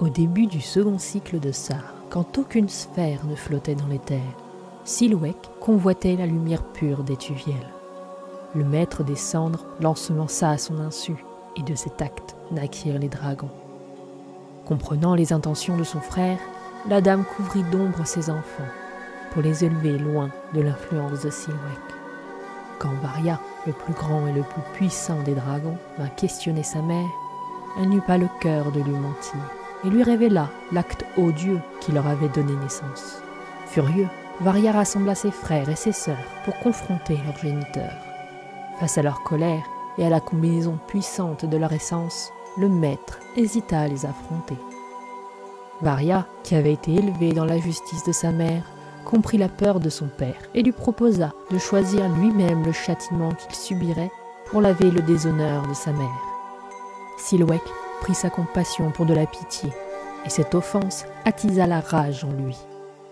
Au début du second cycle de Sar, quand aucune sphère ne flottait dans les terres, Silouek convoitait la lumière pure d'Étuviel. Le maître des cendres l'ensemença à son insu, et de cet acte naquirent les dragons. Comprenant les intentions de son frère, la dame couvrit d'ombre ses enfants, pour les élever loin de l'influence de Silouek. Quand Varia, le plus grand et le plus puissant des dragons, vint questionner sa mère, elle n'eut pas le cœur de lui mentir, et lui révéla l'acte odieux qui leur avait donné naissance. Furieux, Varia rassembla ses frères et ses sœurs pour confronter leur géniteur. Face à leur colère et à la combinaison puissante de leur essence, le maître hésita à les affronter. Varia, qui avait été élevée dans la justice de sa mère, comprit la peur de son père et lui proposa de choisir lui-même le châtiment qu'il subirait pour laver le déshonneur de sa mère. Silouek prit sa compassion pour de la pitié, et cette offense attisa la rage en lui.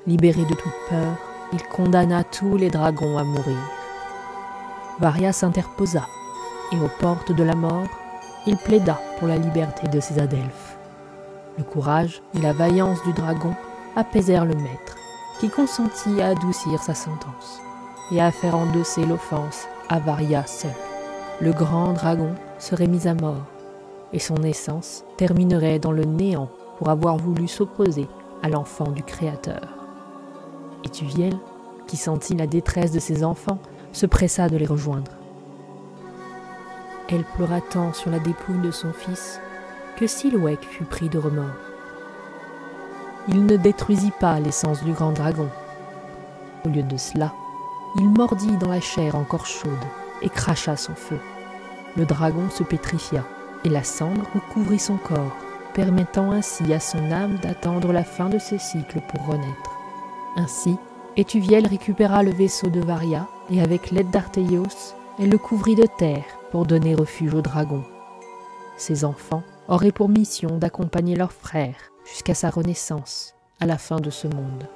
Libéré de toute peur, il condamna tous les dragons à mourir. Varia s'interposa, et aux portes de la mort, il plaida pour la liberté de ses adelphes. Le courage et la vaillance du dragon apaisèrent le maître, qui consentit à adoucir sa sentence, et à faire endosser l'offense à Varia seul. Le grand dragon serait mis à mort, et son essence terminerait dans le néant pour avoir voulu s'opposer à l'enfant du Créateur. Étuviel, qui sentit la détresse de ses enfants, se pressa de les rejoindre. Elle pleura tant sur la dépouille de son fils que Silouek fut pris de remords. Il ne détruisit pas l'essence du grand dragon. Au lieu de cela, il mordit dans la chair encore chaude et cracha son feu. Le dragon se pétrifia et la cendre recouvrit son corps, permettant ainsi à son âme d'attendre la fin de ses cycles pour renaître. Ainsi, Étuviel récupéra le vaisseau de Varia et avec l'aide d'Arteios, elle le couvrit de terre pour donner refuge au dragon. Ses enfants auraient pour mission d'accompagner leur frère jusqu'à sa renaissance à la fin de ce monde.